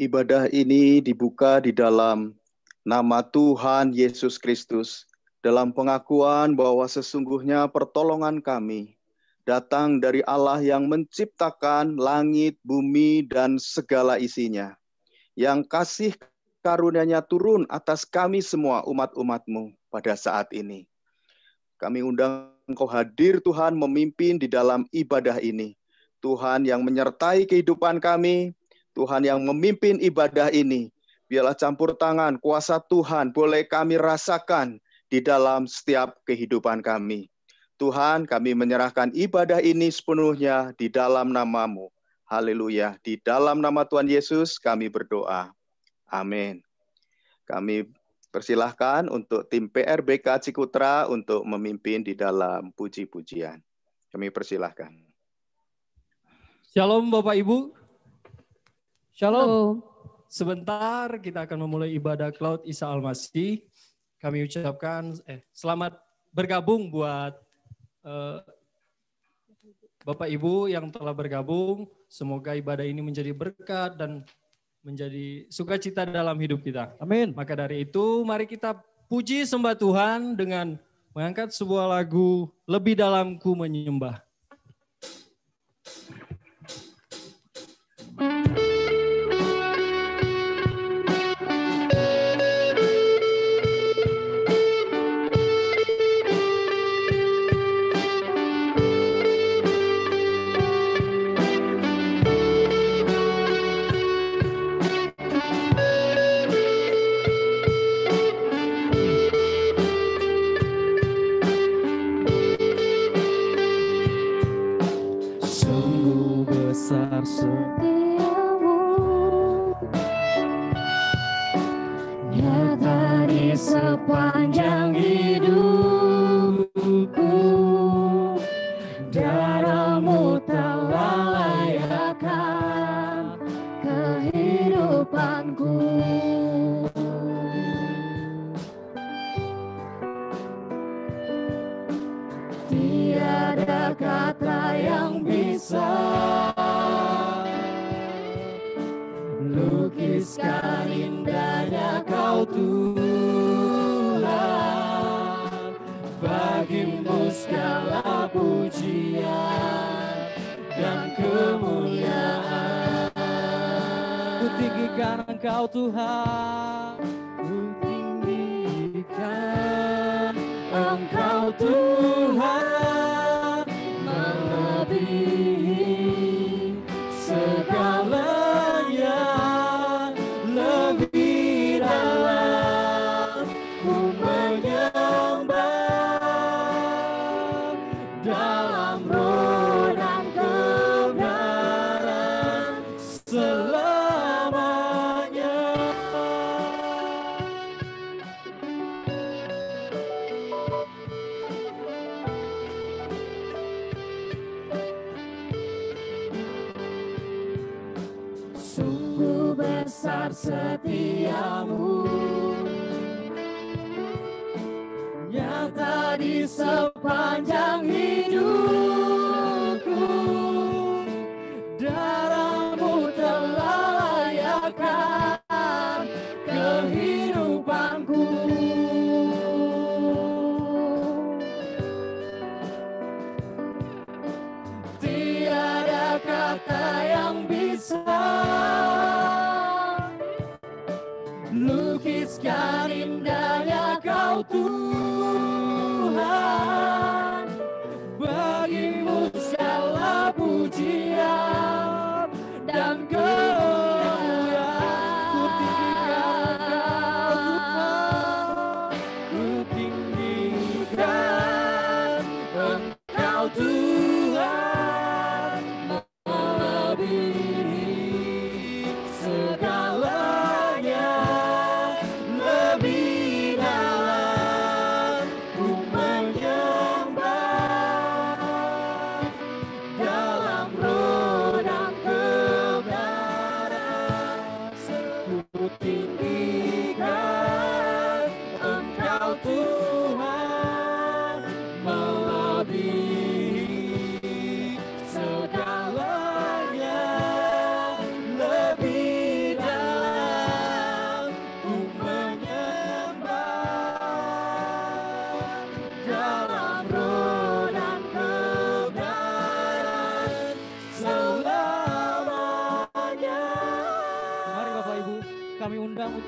Ibadah ini dibuka di dalam nama Tuhan Yesus Kristus, dalam pengakuan bahwa sesungguhnya pertolongan kami datang dari Allah yang menciptakan langit, bumi, dan segala isinya, yang kasih karunia-Nya turun atas kami semua umat-umat-Mu pada saat ini. Kami undang Engkau hadir Tuhan memimpin di dalam ibadah ini. Tuhan yang menyertai kehidupan kami, Tuhan yang memimpin ibadah ini. Biarlah campur tangan kuasa Tuhan boleh kami rasakan di dalam setiap kehidupan kami. Tuhan, kami menyerahkan ibadah ini sepenuhnya di dalam nama-Mu. Haleluya. Di dalam nama Tuhan Yesus kami berdoa. Amin. Kami persilahkan untuk tim PRBK Cikutra untuk memimpin di dalam puji-pujian. Kami persilahkan. Shalom Bapak Ibu. Shalom. Halo. Sebentar kita akan memulai ibadah Cloud Isa Al-Masih. Kami ucapkan selamat bergabung buat Bapak Ibu yang telah bergabung. Semoga ibadah ini menjadi berkat dan menjadi sukacita dalam hidup kita. Amin. Maka dari itu mari kita puji sembah Tuhan dengan mengangkat sebuah lagu Lebih Dalamku Menyembah. Sepanjang hidupku, darah-Mu telah layakkan kehidupanku. Tiada kata yang bisa lukiskan indahnya Kau Tuhan. Bagimu segala pujian dan kemuliaan. Ku tinggikan Engkau Tuhan, ku tinggikan Engkau Tuhan, melebihi segalanya, lebih dalam ku menyembah, dalam roh dan kebenaran selamanya. Sungguh besar setiamu, nyata di sepanjang hidupku. Darah-Mu telah layakkan kehidupanku. Tiada kata yang bisa lukiskan indahnya Kau Tuhan. Bagimu segala pujian dan kemuliaan. Ku tinggikan Engkau Tuhan, melebihi segalanya, lebih dalam ku menyembah,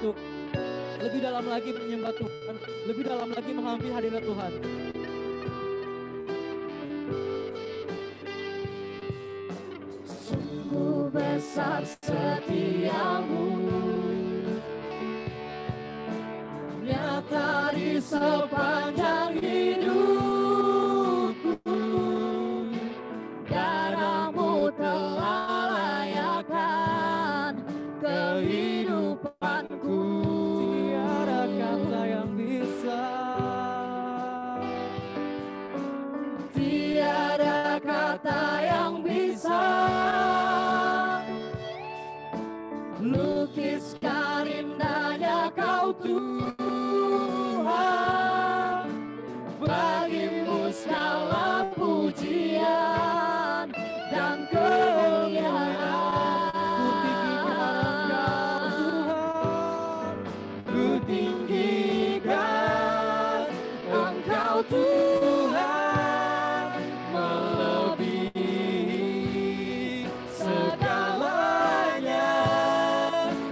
untuk lebih dalam lagi menyembah Tuhan, lebih dalam lagi menghampiri hadirat Tuhan. Sungguh besar setiamu, nyata di sepanjang hidupku. Darahmu telah layakkan kehidupanku. Tiada kata yang bisa, tiada kata yang bisa lukiskan indahnya Kau Tuhan. Bagimu segala pujian dan kemuliaan. Ku tinggikan Engkau Tuhan, melebihi segalanya.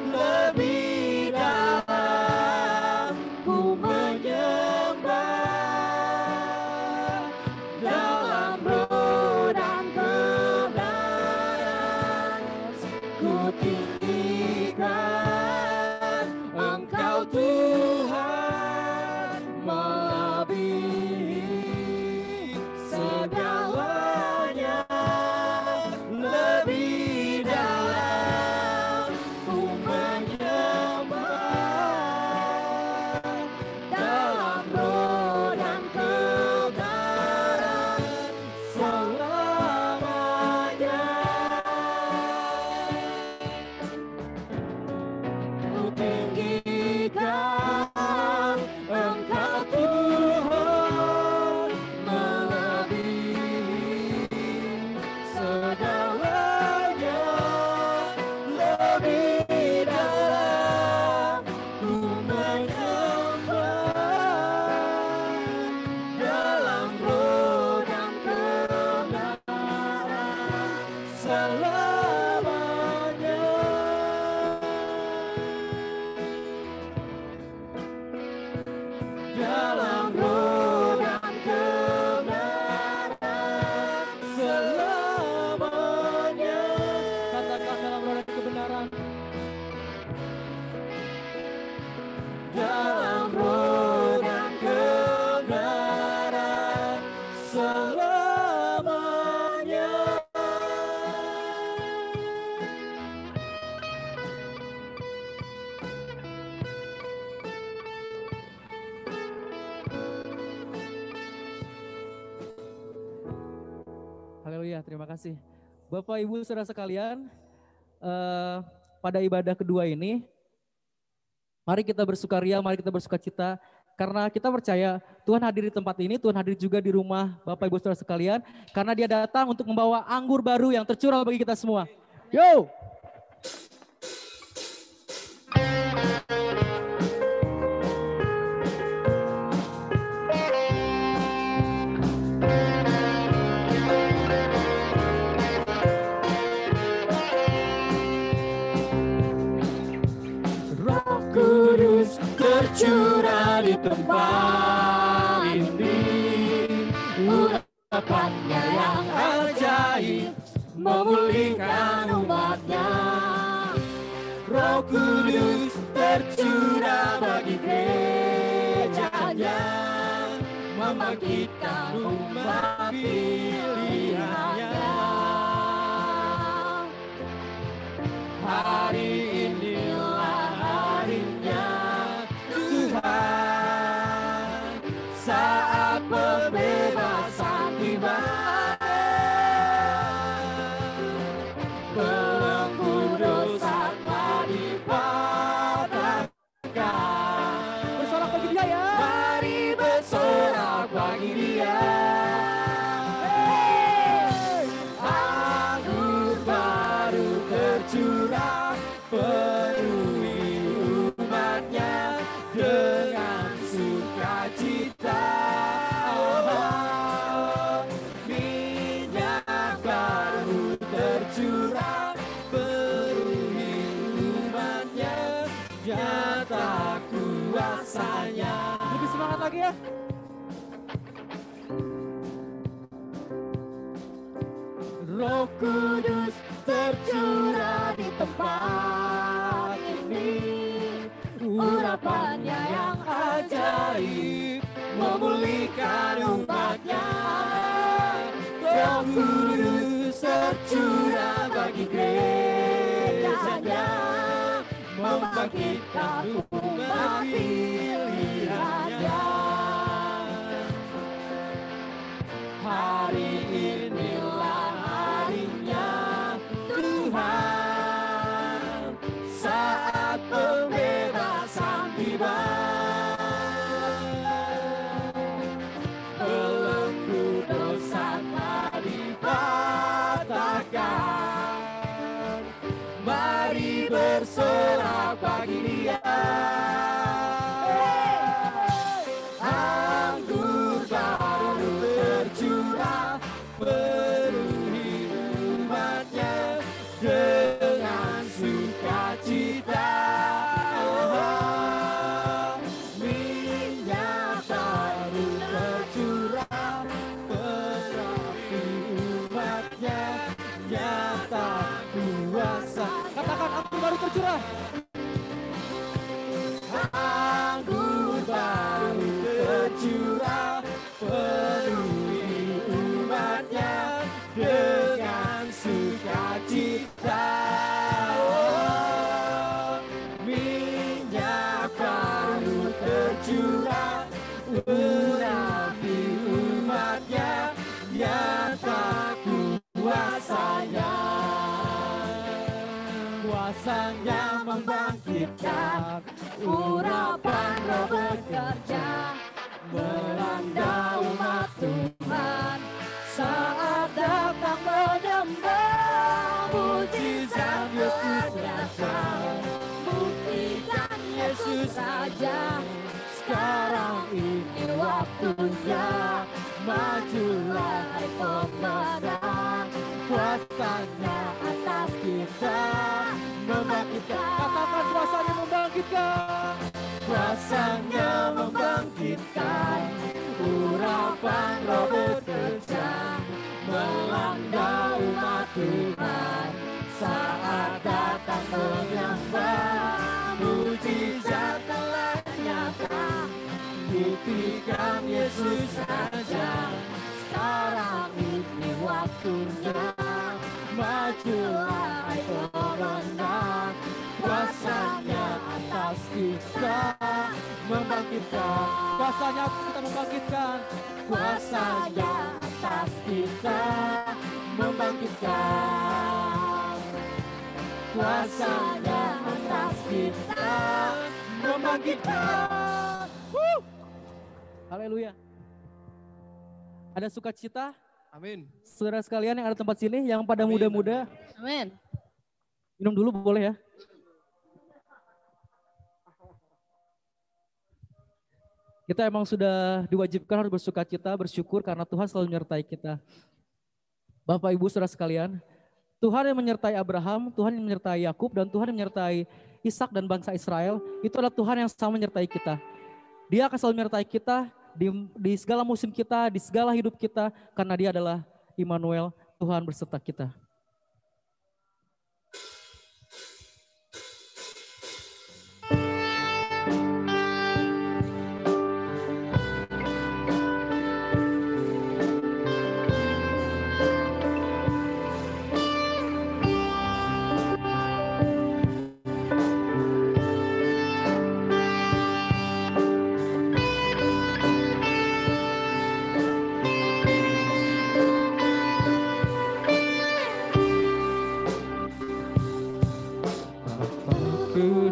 Lebih dalam ku menyembah, dalam roh dan kebenaran ku tinggikan Engkau Tuhan, melebihi segalanya. Lebih dalam ku menyembah, dalam roh dan kebenaran selamanya. Ku tinggikan Engkau Tuhan, melebihi segalanya. Lebih dalam ku menyembah, dalam roh dan kebenaran selamanya. Dalam roh dan kebenaran selamanya. katakan dalam roh dan kebenaran. Dalam roh dan kebenaran selamanya. Haleluya, terima kasih. Bapak Ibu Saudara sekalian, pada ibadah kedua ini, mari kita bersukaria, mari kita bersukacita, karena kita percaya Tuhan hadir di tempat ini, Tuhan hadir juga di rumah Bapak Ibu Saudara sekalian, karena Dia datang untuk membawa anggur baru yang tercurah bagi kita semua. Yo! Roh Kudus tercurah di tempat ini, urapannya yang ajaib memulihkan umatnya. Roh Kudus tercurah bagi gerejanya, membangkitkan umat pilihannya. Hari inilah harinya Tuhan, saat pembebasan tiba. Belenggu dosa telah dipatahkan. Bersorak bagi Dia ya. Mari bersorak bagi Dia. Anggur baru tercurah, penuhi umatnya dengan sukacita. kuasanya. Lebih semangat lagi ya. Roh Kudus tercurah di tempat ini, urapannya yang ajaib memulihkan umatnya. Roh Kudus tercurah bagi gerejanya, membangkitkan umat pilihannya. Hari inilah harinya Tuhan, saat pembebasan tiba. Belenggu dosa telah dipatahkan, mari bersorak bagi Dia. Anggur baru tercurah, penuhi umatnya dengan sukacita. Minyak baru tercurah, penuhi umatnya nyata kuasa. Katakan anggur baru tercurah. Anggur baru tercurah, penuhi umatnya dengan sukacita. Minyak baru tercurah, urapi umatnya, nyata kuasanya. Kuasanya membangkitkan, urapan Roh bekerja, melanda umat Tuhan. Saat datang menyembah, mujizat Yesus datang, buktikan Yesus saja. Sekarang ini waktunya, majulah hai pemenang. Kuasanya atas kita membangkitkan. Katakan kuasanya membangkitkan. Kuasanya membangkitkan, urapan Roh bekerja, melanda umat Tuhan. Saat datang menyembah, mujizat telah nyata, buktikan Yesus saja. Sekarang ini waktunya, majulah hai pemenang. Kuasanya atas kita membangkitkan. Kuasanya kita membangkitkan. Kuasanya atas kita membangkitkan. Kuasanya atas kita membangkitkan. Haleluya. Ada sukacita. Amin. Saudara sekalian yang ada tempat sini, yang pada muda-muda. Amin. Minum dulu boleh ya. Kita emang sudah diwajibkan harus bersukacita, bersyukur karena Tuhan selalu menyertai kita. Bapak Ibu saudara sekalian, Tuhan yang menyertai Abraham, Tuhan yang menyertai Yakub, dan Tuhan yang menyertai Ishak dan bangsa Israel, itu adalah Tuhan yang sama menyertai kita. Dia akan selalu menyertai kita di segala musim kita, di segala hidup kita, karena Dia adalah Immanuel, Tuhan berserta kita.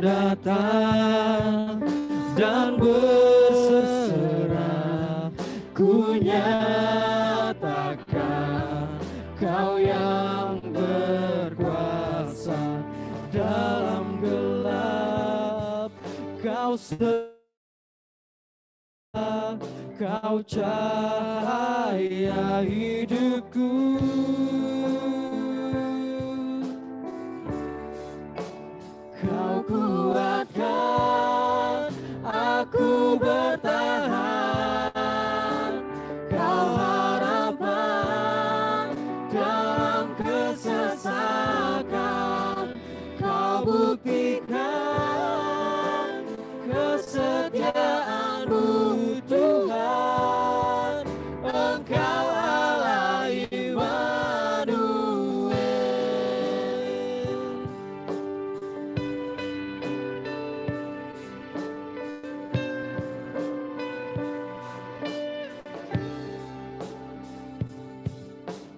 Datang dan berserah, ku nyatakan Kau yang berkuasa dalam gelap. Kau Kau cahaya hidupku. Kau kuatkan aku bertahan, Kau harapan dalam kesesakan, Kau buktikan kesetiaan-Mu Tuhan, Engkau Allah Immanuel.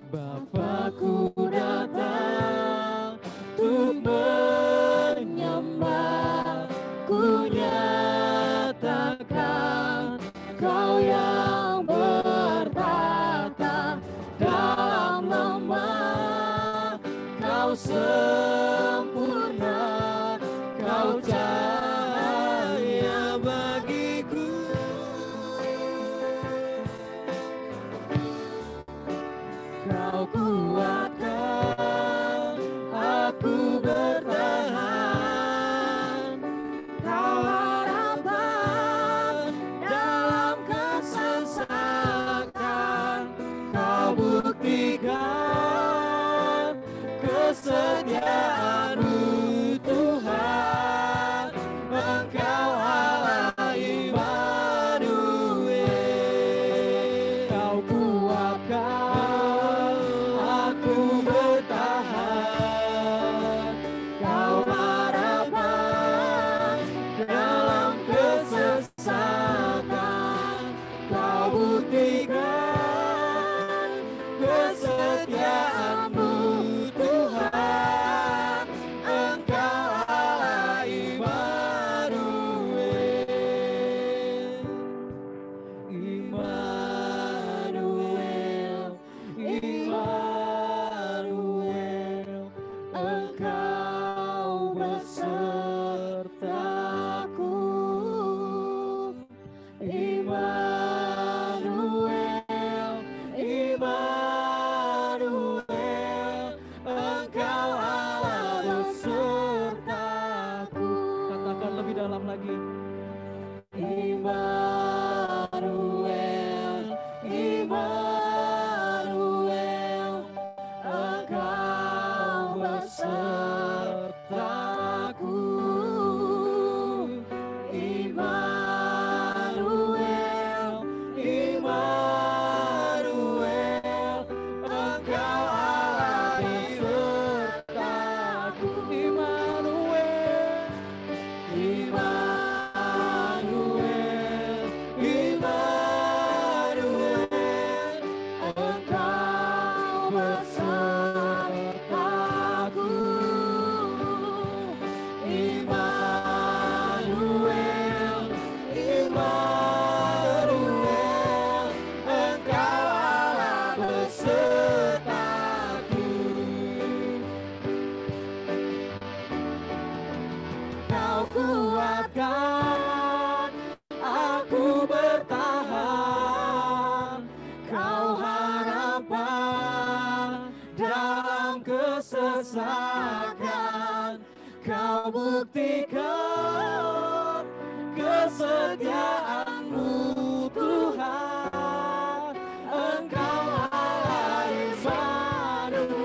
Bapakku datang untuk menyembah, ku nyatakan Kau yang bertata dalam lemah, Kau sempurna, Kau cahaya bagiku. Kau kuatkan aku bertahan, Kau harapan dalam kesesakan, Kau buktikan kesetiaan-Mu Tuhan, Engkau Allah Immanuel. Kau kuatkan aku bertahan, Kau harapan dalam kesesakan, Kau buktikan kesetiaan-Mu Tuhan, Engkau Allah Immanuel. Immanuel, Immanuel, Engkau besertaku. Immanuel, Immanuel, Engkau Allah besertaku. Katakan lebih dalam lagi. Immanuel, Immanuel, Engkau besertaku. Immanuel, Immanuel, Engkau Allah besertaku. Immanuel, Immanuel, Immanuel, Engkau besertaku. Immanuel, Immanuel, Engkau Allah besertaku. Kau kuatkan aku bertahan, Kau harapan dalam kesesakan, Kau buktikan kesetiaan-Mu Tuhan, Engkau Allah Immanuel.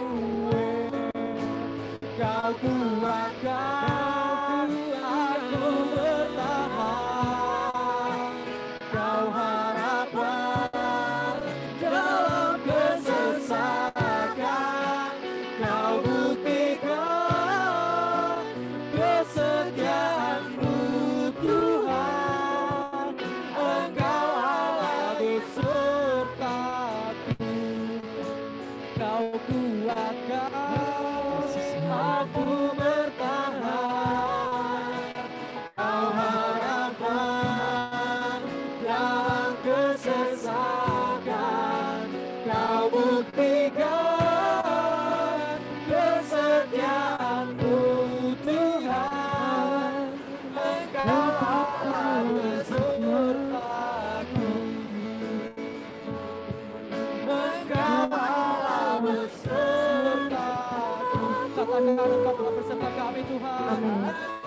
Kau kuatkan aku bertahan, Kau harapan dalam kesesakan, Kau buktikan kesetiaan-Mu Tuhan, Engkau Allah besertaku. Kau kuatkan aku bertahan, Kau harapan dalam kesesakan, Kau buktikan kesetiaan-Mu Tuhan, Engkau Allah besertaku. Engkau Allah besertaku. Katakan Engkau telah beserta kami Tuhan.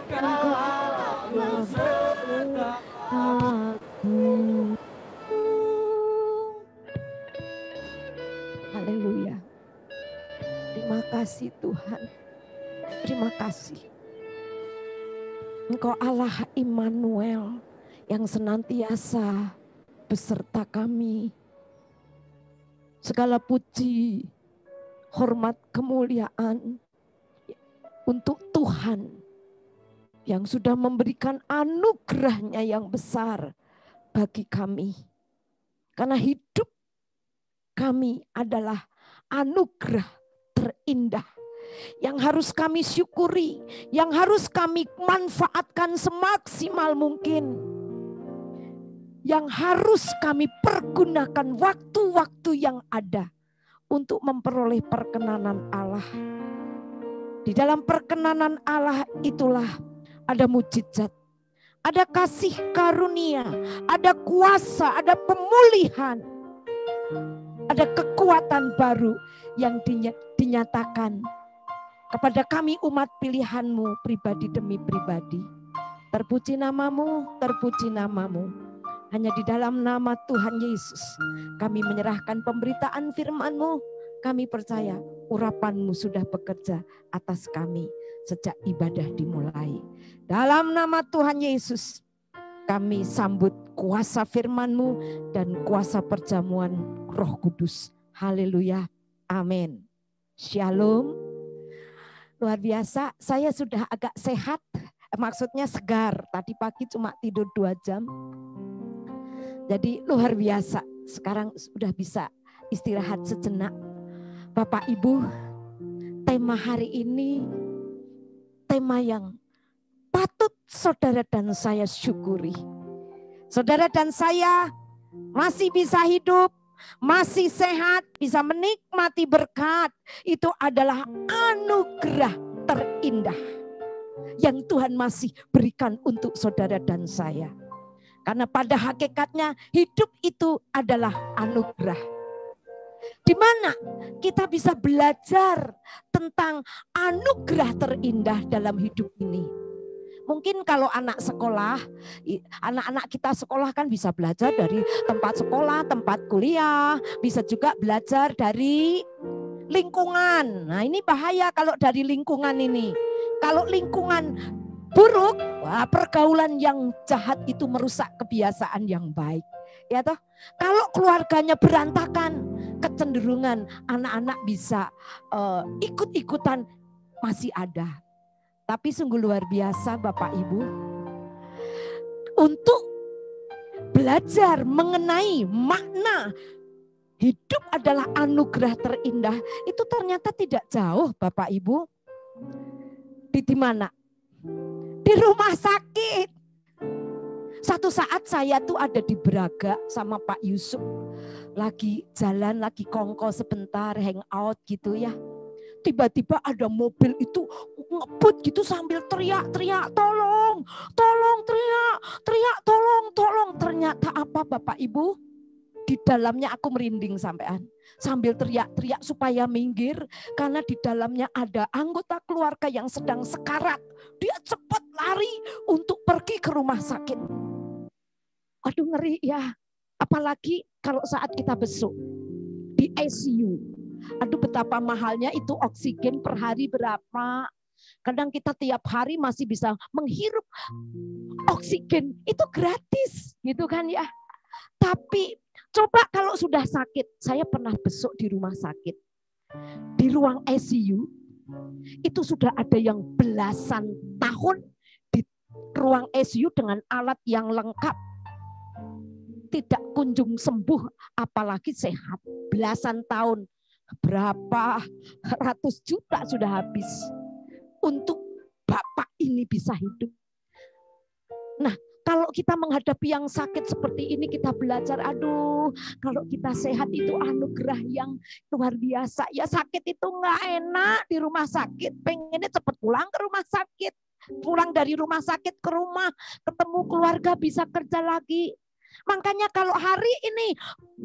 Engkau Allah besertaku. kasih Tuhan. Terima kasih. Engkau Allah Immanuel yang senantiasa beserta kami. Segala puji, hormat, kemuliaan untuk Tuhan yang sudah memberikan anugerah-Nya yang besar bagi kami. Karena hidup kami adalah anugerah terindah yang harus kami syukuri, yang harus kami manfaatkan semaksimal mungkin, yang harus kami pergunakan waktu-waktu yang ada untuk memperoleh perkenanan Allah. Di dalam perkenanan Allah itulah ada mujizat, ada kasih karunia, ada kuasa, ada pemulihan, ada kekuatan baru yang dinyatakan kepada kami umat pilihan-Mu pribadi demi pribadi. Terpuji namamu, terpuji namamu. Hanya di dalam nama Tuhan Yesus kami menyerahkan pemberitaan firman-Mu. Kami percaya urapan-Mu sudah bekerja atas kami sejak ibadah dimulai. Dalam nama Tuhan Yesus kami sambut kuasa firman-Mu dan kuasa perjamuan Roh Kudus. Haleluya. Amin. Shalom. Luar biasa, saya sudah agak sehat, maksudnya segar. Tadi pagi cuma tidur 2 jam. Jadi luar biasa, sekarang sudah bisa istirahat sejenak. Bapak Ibu, tema hari ini, tema yang patut saudara dan saya syukuri. Saudara dan saya masih bisa hidup, masih sehat, bisa menikmati berkat. Itu adalah anugerah terindah yang Tuhan masih berikan untuk saudara dan saya. Karena pada hakikatnya hidup itu adalah anugerah. Di mana kita bisa belajar tentang anugerah terindah dalam hidup ini. Mungkin kalau anak sekolah, anak-anak kita sekolah kan bisa belajar dari tempat sekolah, tempat kuliah, bisa juga belajar dari lingkungan. Nah, ini bahaya kalau dari lingkungan ini. Kalau lingkungan buruk, wah, pergaulan yang jahat itu merusak kebiasaan yang baik. Ya toh? Kalau keluarganya berantakan, kecenderungan anak-anak bisa ikut-ikutan masih ada. Tapi sungguh luar biasa Bapak Ibu, untuk belajar mengenai makna hidup adalah anugerah terindah, itu ternyata tidak jauh Bapak Ibu. Di mana? Di rumah sakit. Satu saat saya tuh ada di Braga sama Pak Yusuf, lagi jalan, lagi kongko sebentar, hangout gitu ya. Tiba-tiba ada mobil itu ngebut gitu sambil teriak-teriak, tolong, tolong, teriak, tolong. Ternyata apa Bapak Ibu? Di dalamnya aku merinding sampean. Sambil teriak-teriak supaya minggir, karena di dalamnya ada anggota keluarga yang sedang sekarat. Dia cepat lari untuk pergi ke rumah sakit. Aduh ngeri ya. Apalagi kalau saat kita besuk di ICU. Aduh betapa mahalnya itu oksigen per hari berapa. Kadang kita tiap hari masih bisa menghirup oksigen. Itu gratis gitu kan ya. Tapi coba kalau sudah sakit. Saya pernah besuk di rumah sakit. Di ruang ICU. Itu sudah ada yang belasan tahun di ruang ICU dengan alat yang lengkap. Tidak kunjung sembuh apalagi sehat. Belasan tahun. Berapa ratus juta sudah habis untuk Bapak ini bisa hidup. Nah, kalau kita menghadapi yang sakit seperti ini, kita belajar, aduh, kalau kita sehat itu anugerah yang luar biasa. Ya sakit itu nggak enak di rumah sakit, pengennya cepat pulang ke rumah sakit. Pulang dari rumah sakit ke rumah, ketemu keluarga, bisa kerja lagi. Makanya kalau hari ini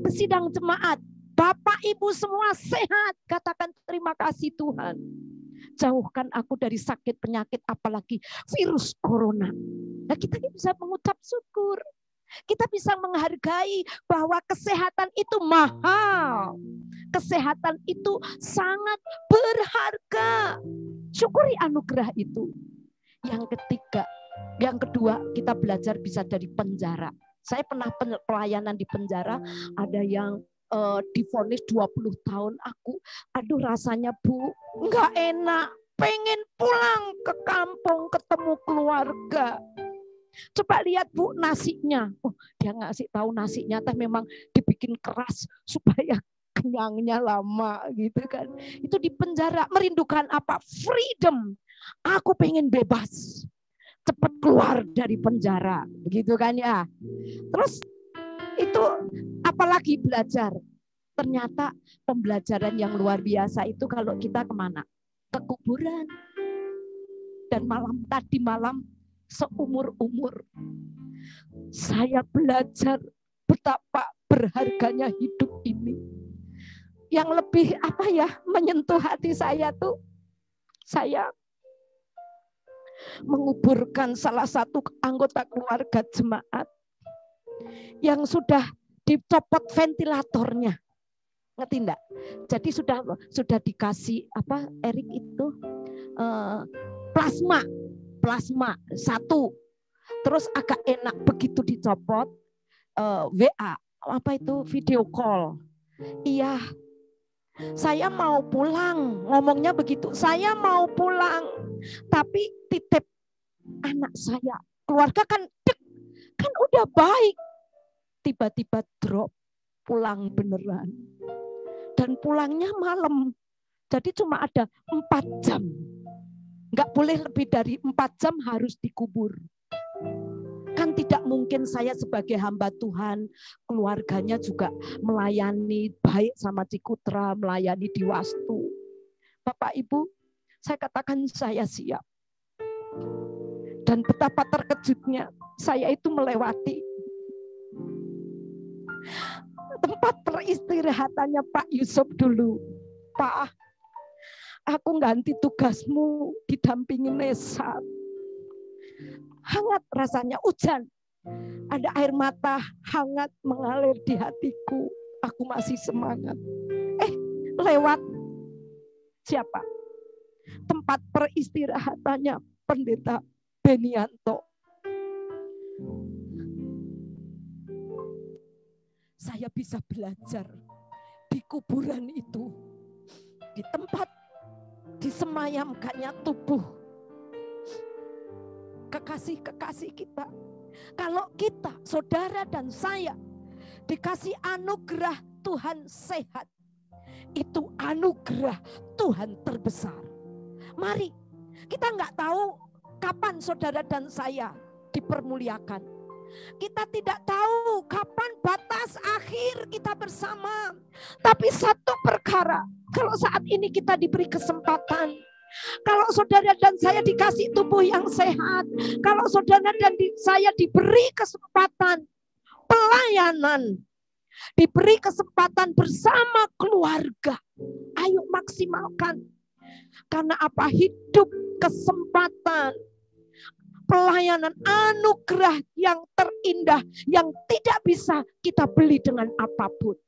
sidang jemaat, Bapak Ibu semua sehat, katakan terima kasih Tuhan. Jauhkan aku dari sakit penyakit, apalagi virus corona. Nah, kita bisa mengucap syukur. Kita bisa menghargai bahwa kesehatan itu mahal. Kesehatan itu sangat berharga. Syukuri anugerah itu. Yang ketiga, yang kedua, kita belajar bisa dari penjara. Saya pernah pelayanan di penjara, ada yang divonis 20 tahun. Aduh rasanya Bu, nggak enak. Pengen pulang ke kampung ketemu keluarga. Coba lihat Bu nasinya. Oh, dia ngasih tahu nasinya teh memang dibikin keras supaya kenyangnya lama gitu kan. Itu di penjara merindukan apa? Freedom. Aku pengen bebas. Cepat keluar dari penjara, begitu kan ya. Terus itu apalagi belajar. Ternyata pembelajaran yang luar biasa itu kalau kita kemana? Ke kuburan. Dan tadi malam seumur-umur saya belajar betapa berharganya hidup ini. Yang lebih menyentuh hati saya tuh, saya menguburkan salah satu anggota keluarga jemaat yang sudah dicopot ventilatornya. Ngerti enggak? Jadi sudah dikasih Erik itu plasma 1. Terus agak enak begitu dicopot WA video call. Iya. Saya mau pulang, ngomongnya begitu. Saya mau pulang. Tapi titip anak saya. Keluarga kan udah baik. Tiba-tiba drop, pulang beneran. Dan pulangnya malam. Jadi cuma ada 4 jam. Nggak boleh lebih dari 4 jam harus dikubur. Kan tidak mungkin saya sebagai hamba Tuhan, keluarganya juga melayani baik sama Cikutra, melayani di Wastu. Bapak Ibu, saya katakan saya siap. Dan betapa terkejutnya saya itu melewati tempat peristirahatannya Pak Yusuf dulu. Pak, aku ganti tugasmu didampingi Nesa. Hangat rasanya, hujan. Ada air mata hangat mengalir di hatiku. Aku masih semangat. Lewat siapa? Tempat peristirahatannya Pendeta Benianto. Saya bisa belajar di kuburan itu. Di tempat disemayamkannya tubuh kekasih-kekasih kita. Kalau kita, saudara dan saya, dikasih anugerah Tuhan sehat, itu anugerah Tuhan terbesar. Mari, kita nggak tahu kapan saudara dan saya dipermuliakan. Kita tidak tahu kapan batas akhir kita bersama. Tapi satu perkara, kalau saat ini kita diberi kesempatan, kalau saudara dan saya dikasih tubuh yang sehat, kalau saudara dan saya diberi kesempatan pelayanan, diberi kesempatan bersama keluarga, ayo maksimalkan. Karena apa? Hidup, kesempatan, pelayanan, anugerah yang terindah yang tidak bisa kita beli dengan apapun.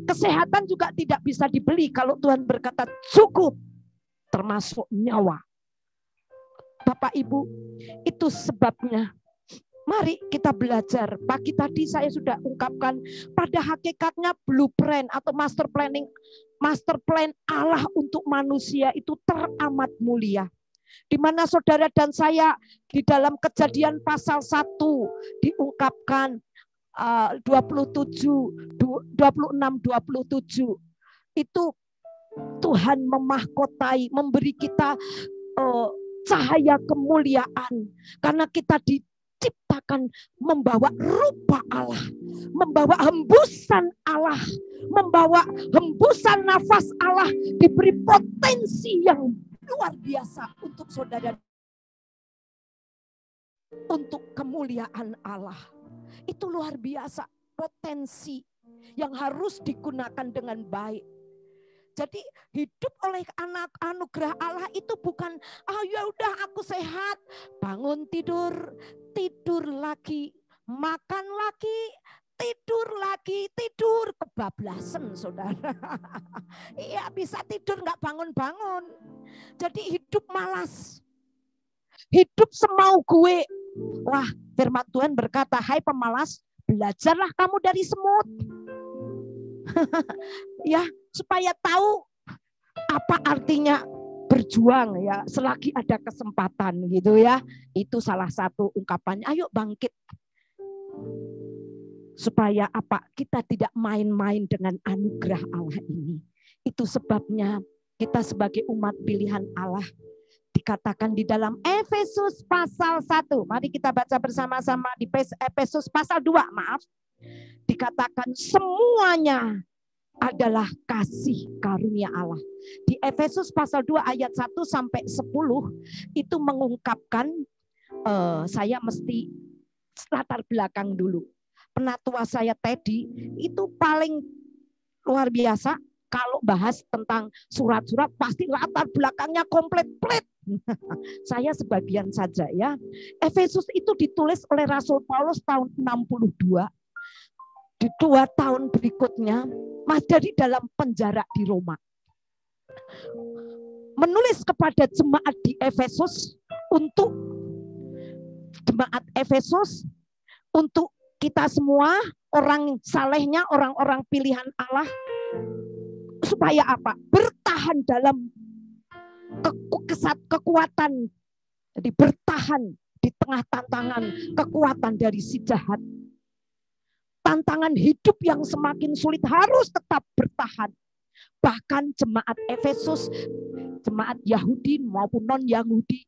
Kesehatan juga tidak bisa dibeli kalau Tuhan berkata cukup, termasuk nyawa. Bapak Ibu, itu sebabnya mari kita belajar. Pagi tadi saya sudah ungkapkan, pada hakikatnya blueprint atau master plan Allah untuk manusia itu teramat mulia. Di mana saudara dan saya di dalam Kejadian pasal 1 diungkapkan 26-27 itu Tuhan memahkotai, memberi kita cahaya kemuliaan karena kita diciptakan membawa rupa Allah, membawa hembusan Allah, membawa hembusan nafas Allah, diberi potensi yang luar biasa untuk saudara, untuk kemuliaan Allah. Itu luar biasa, potensi yang harus digunakan dengan baik. Jadi hidup oleh anak anugerah Allah itu bukan ya udah aku sehat, bangun tidur, tidur lagi, makan lagi, tidur lagi, tidur. kebablasan, saudara. Iya, bisa tidur nggak bangun-bangun. Jadi hidup malas. Hidup semau gue. Wah, firman Tuhan berkata, hai pemalas, belajarlah kamu dari semut. Ya, supaya tahu apa artinya berjuang ya, selagi ada kesempatan gitu ya. Itu salah satu ungkapannya. Ayo bangkit. Supaya apa? Kita tidak main-main dengan anugerah Allah ini. Itu sebabnya kita sebagai umat pilihan Allah dikatakan di dalam Efesus pasal 1. Mari kita baca bersama-sama di Efesus pasal 2, maaf. Dikatakan semuanya adalah kasih karunia Allah. Di Efesus pasal 2 ayat 1 sampai 10 itu mengungkapkan, saya mesti latar belakang dulu. Penatua saya Teddy itu paling luar biasa kalau bahas tentang surat-surat pasti latar belakangnya komplit-plit. Saya sebagian saja ya. Efesus itu ditulis oleh Rasul Paulus tahun 62. Di 2 tahun berikutnya dari dalam penjara di Roma. Menulis kepada jemaat di Efesus untuk jemaat Efesus, untuk kita semua orang salehnya, orang-orang pilihan Allah, supaya apa? Bertahan dalam kekuatan. Jadi bertahan di tengah tantangan kekuatan dari si jahat. Tantangan hidup yang semakin sulit harus tetap bertahan. Bahkan jemaat Efesus, jemaat Yahudi maupun non-Yahudi,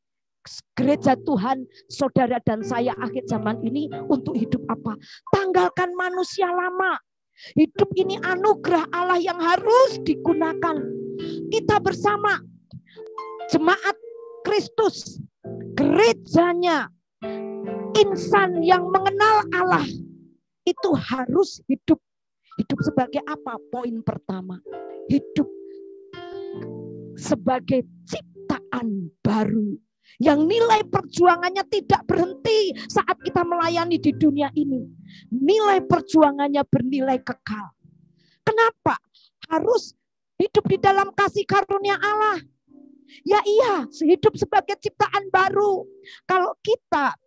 gereja Tuhan, saudara dan saya akhir zaman ini untuk hidup apa? Tanggalkan manusia lama. Hidup ini anugerah Allah yang harus digunakan. Kita bersama jemaat Kristus, gerejanya, insan yang mengenal Allah, itu harus hidup. Hidup sebagai apa? Poin pertama. Hidup sebagai ciptaan baru. Yang nilai perjuangannya tidak berhenti saat kita melayani di dunia ini. Nilai perjuangannya bernilai kekal. Kenapa? Harus hidup di dalam kasih karunia Allah. Ya iya, hidup sebagai ciptaan baru. Kalau kita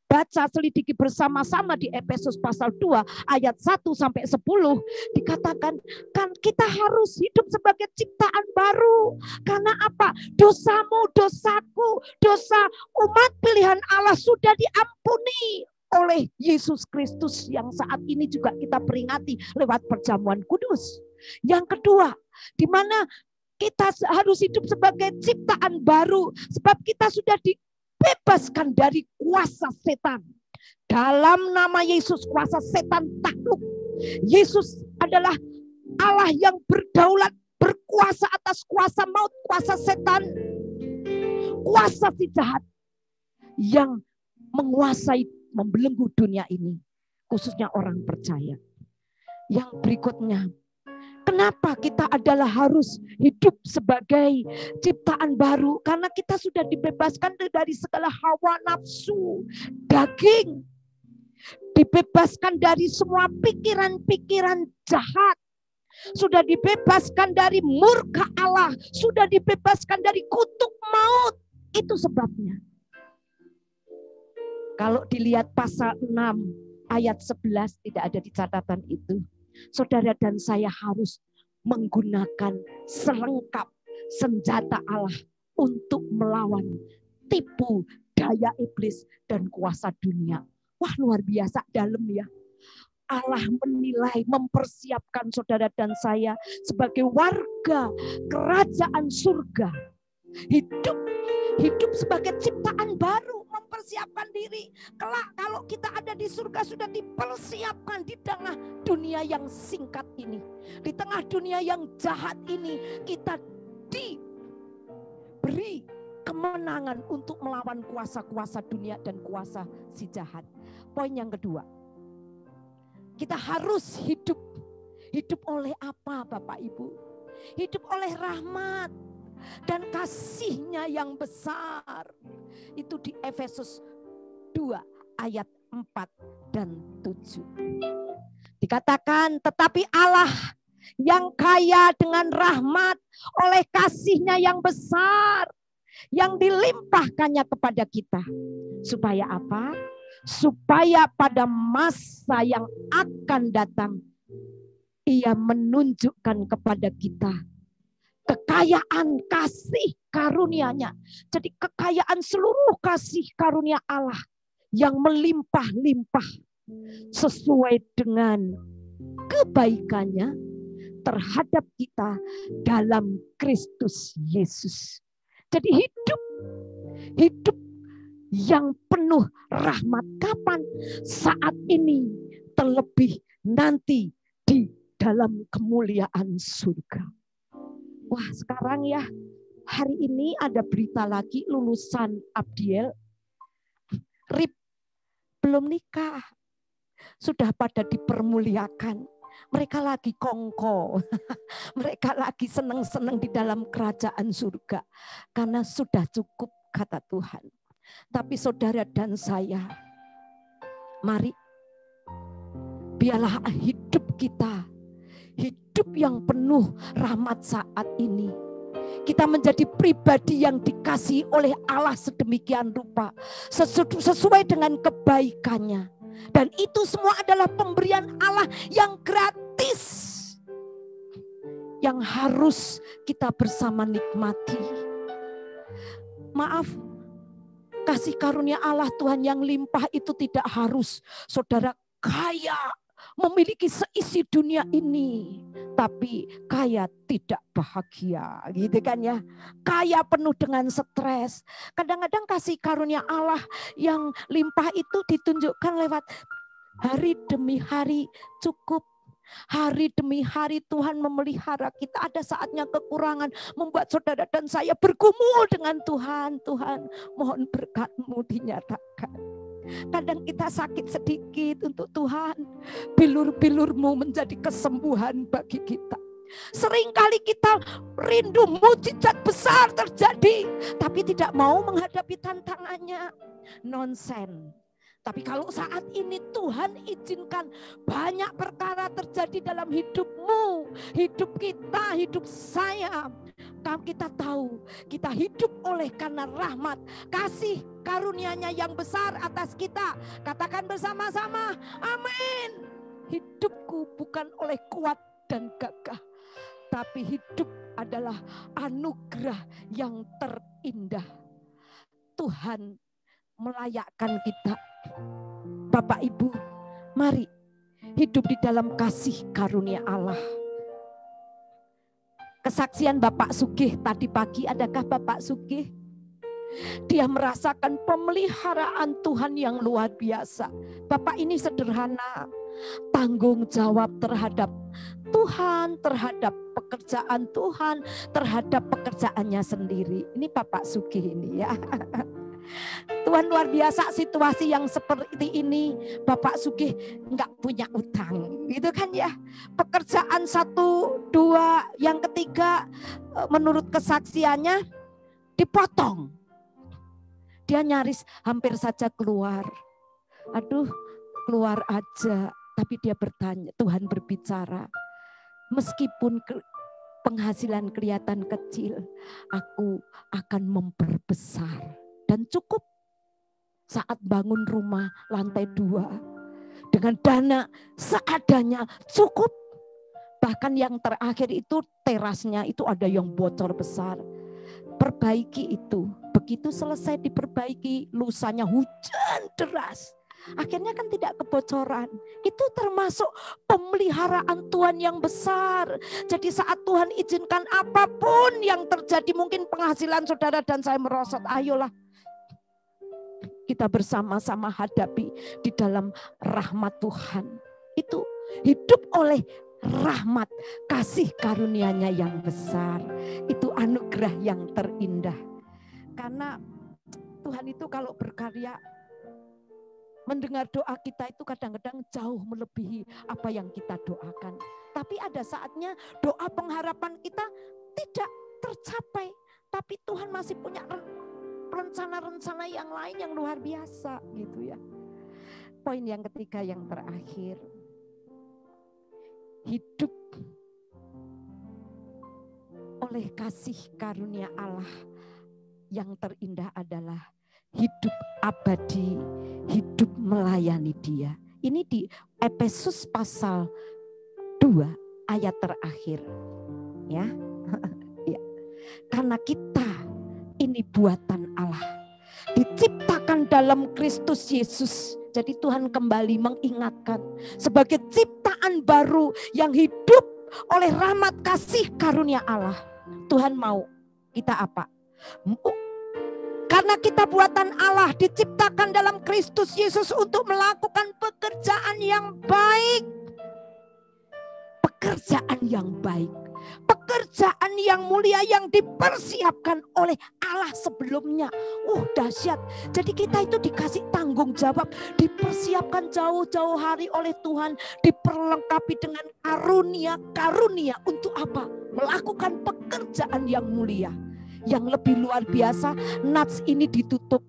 baca selidiki bersama-sama di Efesus pasal 2 ayat 1 sampai 10 dikatakan kan kita harus hidup sebagai ciptaan baru. Karena apa? Dosamu, dosaku, dosa umat pilihan Allah sudah diampuni oleh Yesus Kristus yang saat ini juga kita peringati lewat perjamuan kudus. Yang kedua, di mana kita harus hidup sebagai ciptaan baru sebab kita sudah dibebaskan dari kuasa setan. Dalam nama Yesus kuasa setan takluk. Yesus adalah Allah yang berdaulat, berkuasa atas kuasa maut, kuasa setan, kuasa si jahat yang menguasai, membelenggu dunia ini, khususnya orang percaya. Yang berikutnya, kenapa kita adalah harus hidup sebagai ciptaan baru? Karena kita sudah dibebaskan dari segala hawa nafsu, daging. Dibebaskan dari semua pikiran-pikiran jahat. Sudah dibebaskan dari murka Allah. Sudah dibebaskan dari kutuk maut. Itu sebabnya. Kalau dilihat pasal 6 ayat 11 tidak ada di catatan itu. Saudara dan saya harus menggunakan selengkap senjata Allah untuk melawan tipu daya iblis dan kuasa dunia. Wah, luar biasa dalam ya. Allah menilai, mempersiapkan saudara dan saya sebagai warga kerajaan surga. Hidup sebagai ciptaan baru, mempersiapkan diri. Kelak kalau kita ada di surga sudah dipersiapkan di tengah dunia yang singkat ini. Di tengah dunia yang jahat ini kita diberi kemenangan untuk melawan kuasa-kuasa dunia dan kuasa si jahat. Poin yang kedua, kita harus hidup. Hidup oleh apa Bapak Ibu? Hidup oleh rahmat dan kasih-Nya yang besar. Itu di Efesus 2 ayat 4 dan 7. Dikatakan, tetapi Allah yang kaya dengan rahmat oleh kasih-Nya yang besar, yang dilimpahkannya kepada kita. Supaya apa? Supaya pada masa yang akan datang, Ia menunjukkan kepada kita kekayaan kasih karunia-Nya. Jadi kekayaan seluruh kasih karunia Allah yang melimpah-limpah sesuai dengan kebaikannya terhadap kita dalam Kristus Yesus. Jadi hidup yang penuh rahmat. Kapan? Saat ini, terlebih nanti di dalam kemuliaan surga. Wah, sekarang ya, hari ini ada berita lagi lulusan Abdiel, RIP, belum nikah, sudah pada dipermuliakan. Mereka lagi kongko, mereka lagi senang-senang di dalam kerajaan surga. Karena sudah cukup, kata Tuhan. Tapi saudara dan saya, mari, biarlah hidup kita, hidup yang penuh rahmat saat ini. Kita menjadi pribadi yang dikasihi oleh Allah sedemikian rupa, sesuai dengan kebaikannya. Dan itu semua adalah pemberian Allah yang gratis, yang harus kita bersama nikmati. Maaf, kasih karunia Allah Tuhan yang limpah itu tidak harus saudara kaya, memiliki seisi dunia ini, tapi kaya tidak bahagia, gitu kan ya. Kaya penuh dengan stres. Kadang-kadang kasih karunia Allah yang limpah itu ditunjukkan lewat hari demi hari cukup. Hari demi hari Tuhan memelihara kita. Ada saatnya kekurangan membuat saudara dan saya bergumul dengan Tuhan. Tuhan, mohon berkat-Mu dinyatakan. Kadang kita sakit sedikit untuk Tuhan, bilur-bilur-Mu menjadi kesembuhan bagi kita. Seringkali kita rindu mujizat besar terjadi, tapi tidak mau menghadapi tantangannya. Nonsen. Tapi kalau saat ini Tuhan izinkan banyak perkara terjadi dalam hidupmu, hidup kita, hidup saya. Kita tahu kita hidup oleh karena rahmat, kasih karunia-Nya yang besar atas kita. Katakan bersama-sama, amin. Hidupku bukan oleh kuat dan gagah, tapi hidup adalah anugerah yang terindah. Tuhan melayakkan kita. Bapak Ibu, mari hidup di dalam kasih karunia Allah. Kesaksian Bapak Sugih tadi pagi, adakah Bapak Sugih? Dia merasakan pemeliharaan Tuhan yang luar biasa. Bapak ini sederhana, tanggung jawab terhadap Tuhan, terhadap pekerjaan Tuhan, terhadap pekerjaannya sendiri. Ini Bapak Sugih ini ya. Tuhan luar biasa, situasi yang seperti ini Bapak Sugih nggak punya utang, gitu kan ya. Pekerjaan 1, 2, yang ketiga menurut kesaksiannya dipotong. Dia nyaris hampir saja keluar. Aduh, keluar aja. Tapi dia bertanya, Tuhan berbicara, meskipun penghasilan kelihatan kecil, aku akan memperbesar. Dan cukup saat bangun rumah lantai 2 dengan dana seadanya cukup. Bahkan yang terakhir itu terasnya itu ada yang bocor besar. Perbaiki itu. Begitu selesai diperbaiki, lusanya hujan deras. Akhirnya kan tidak kebocoran. Itu termasuk pemeliharaan Tuhan yang besar. Jadi saat Tuhan izinkan apapun yang terjadi, mungkin penghasilan saudara dan saya merosot, ayolah kita bersama-sama hadapi di dalam rahmat Tuhan. Itu hidup oleh rahmat, kasih karunia-Nya yang besar. Itu anugerah yang terindah. Karena Tuhan itu kalau berkarya, mendengar doa kita itu kadang-kadang jauh melebihi apa yang kita doakan. Tapi ada saatnya doa pengharapan kita tidak tercapai. Tapi Tuhan masih punya rencana-rencana yang lain yang luar biasa gitu ya. Poin yang ketiga yang terakhir. hidup oleh kasih karunia Allah yang terindah adalah hidup abadi, hidup melayani Dia. Ini di Efesus pasal 2 ayat terakhir. Ya. Ya. Karena kita ini buatan Allah, diciptakan dalam Kristus Yesus. Jadi Tuhan kembali mengingatkan sebagai ciptaan baru yang hidup oleh rahmat kasih karunia Allah. Tuhan mau kita apa? Karena kita buatan Allah, diciptakan dalam Kristus Yesus untuk melakukan pekerjaan yang baik. Pekerjaan yang baik. Pekerjaan yang mulia yang dipersiapkan oleh Allah sebelumnya. Dahsyat. Jadi kita itu dikasih tanggung jawab, dipersiapkan jauh-jauh hari oleh Tuhan, diperlengkapi dengan karunia untuk apa? Melakukan pekerjaan yang mulia. Yang lebih luar biasa, nats ini ditutup.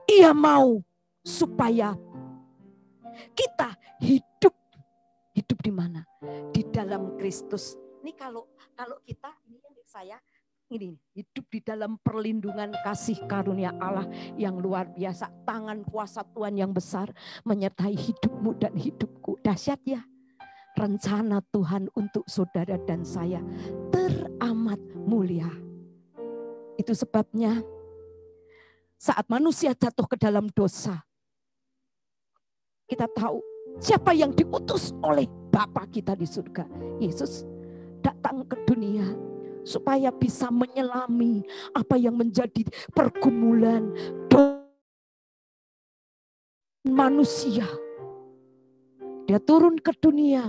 Ia mau supaya kita hidup di mana? Di dalam Kristus. Ini kalau kita, ini saya ini hidup di dalam perlindungan kasih karunia Allah yang luar biasa. Tangan kuasa Tuhan yang besar menyertai hidupmu dan hidupku. Dahsyat ya. Rencana Tuhan untuk saudara dan saya teramat mulia. Itu sebabnya saat manusia jatuh ke dalam dosa, kita tahu siapa yang diutus oleh Bapa kita di surga. Yesus datang ke dunia supaya bisa menyelami apa yang menjadi pergumulan manusia. Dia turun ke dunia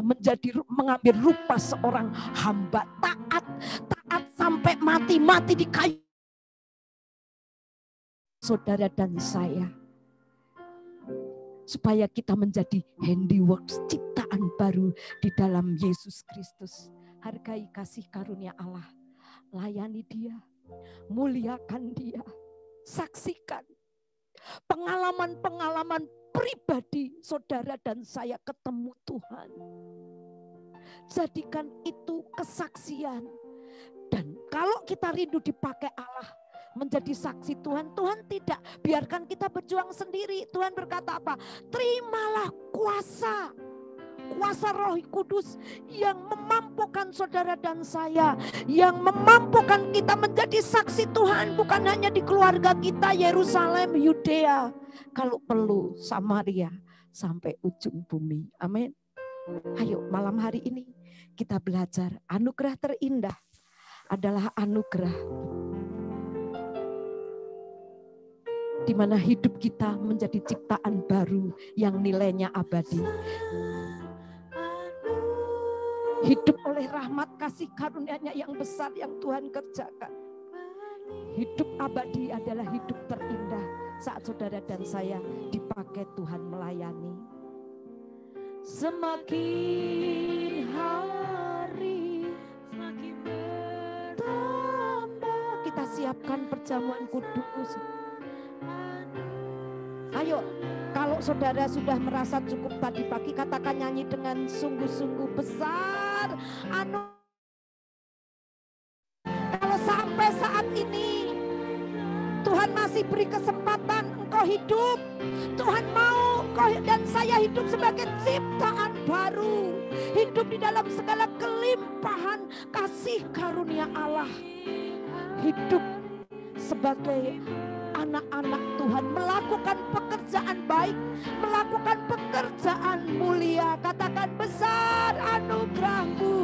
mengambil rupa seorang hamba, taat sampai mati di kayu. Saudara dan saya, supaya kita menjadi handiwork, ciptaan baru di dalam Yesus Kristus. Hargai kasih karunia Allah, layani Dia, muliakan Dia, saksikan pengalaman-pengalaman pribadi saudara dan saya ketemu Tuhan. Jadikan itu kesaksian. Dan kalau kita rindu dipakai Allah menjadi saksi Tuhan, Tuhan tidak biarkan kita berjuang sendiri. Tuhan berkata apa? Terimalah kuasa Roh Kudus yang memampukan saudara dan saya, yang memampukan kita menjadi saksi Tuhan, bukan hanya di keluarga kita, Yerusalem, Yudea, kalau perlu Samaria sampai ujung bumi. Amin. Ayo malam hari ini kita belajar anugerah terindah adalah anugerah di mana hidup kita menjadi ciptaan baru yang nilainya abadi. Hidup oleh rahmat kasih karunia-Nya yang besar yang Tuhan kerjakan. Hidup abadi adalah hidup terindah saat saudara dan saya dipakai Tuhan melayani. Semakin hari semakin bertambah. Kita siapkan perjamuan kudus. Ayo, kalau saudara sudah merasa cukup tadi pagi, katakan nyanyi dengan sungguh-sungguh besar. Kalau sampai saat ini Tuhan masih beri kesempatan engkau hidup, Tuhan mau engkau dan saya hidup sebagai ciptaan baru, hidup di dalam segala kelimpahan kasih karunia Allah, hidup sebagai anak-anak Tuhan, melakukan pekerjaan baik, melakukan pekerjaan mulia. Katakan besar anugerah-Mu,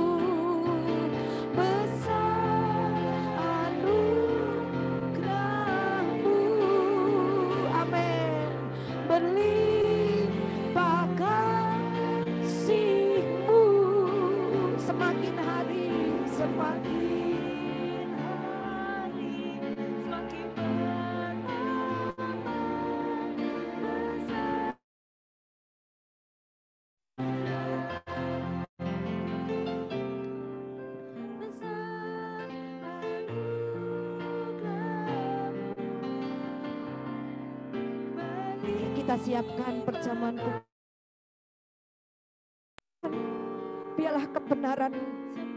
besar anugerah-Mu. Amin. Berlimpah kasih-Mu, semakin hari semakin kita siapkan perjamuan Biarlah kebenaran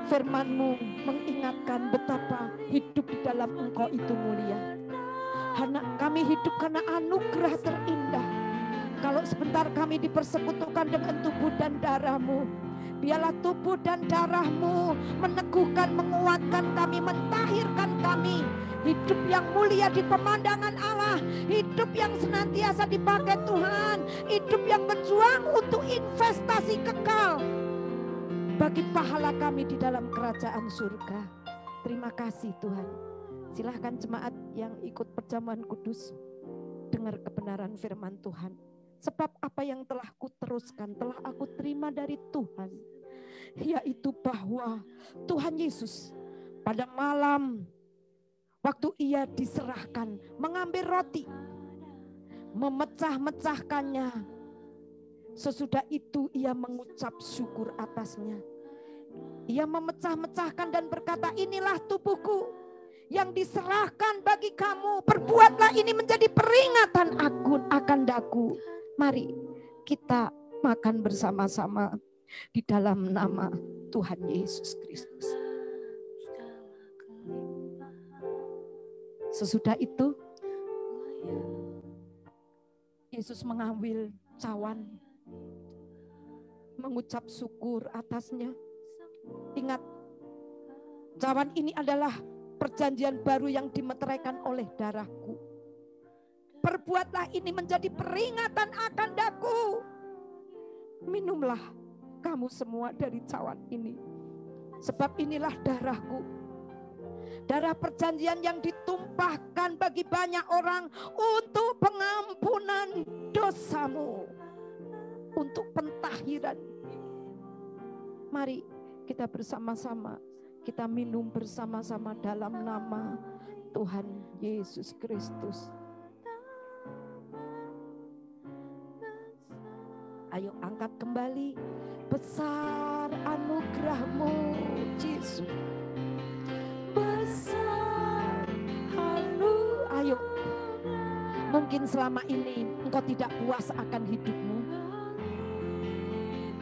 firman-Mu mengingatkan betapa hidup di dalam Engkau itu mulia. Kami hidup karena anugerah terindah. Kalau sebentar kami dipersekutukan dengan tubuh dan darah-Mu, biarlah tubuh dan darah-Mu meneguhkan, menguatkan kami, mentahirkan kami. Hidup yang mulia di pemandangan Allah, hidup yang senantiasa dipakai Tuhan, hidup yang berjuang untuk investasi kekal bagi pahala kami di dalam kerajaan surga. Terima kasih Tuhan. Silahkan jemaat yang ikut perjamuan kudus dengar kebenaran firman Tuhan. Sebab apa yang telah kuteruskan, telah aku terima dari Tuhan, yaitu bahwa Tuhan Yesus pada malam waktu ia diserahkan, mengambil roti, memecah-mecahkannya. Sesudah itu ia mengucap syukur atasnya. Ia memecah-mecahkan dan berkata, inilah tubuhku yang diserahkan bagi kamu. Perbuatlah ini menjadi peringatan akan daku. Mari kita makan bersama-sama di dalam nama Tuhan Yesus Kristus. Sesudah itu Yesus mengambil cawan, mengucap syukur atasnya. Ingat, cawan ini adalah perjanjian baru yang dimeteraikan oleh darahku. Perbuatlah ini menjadi peringatan akan daku. Minumlah kamu semua dari cawan ini, sebab inilah darahku, darah perjanjian yang ditumpahkan bagi banyak orang untuk pengampunan dosamu, untuk pentahiran. Mari kita bersama-sama, kita minum bersama-sama dalam nama Tuhan Yesus Kristus. Ayo angkat kembali. Besar anugerah-Mu, Yesus. Besar ayo. Mungkin selama ini engkau tidak puas akan hidupmu,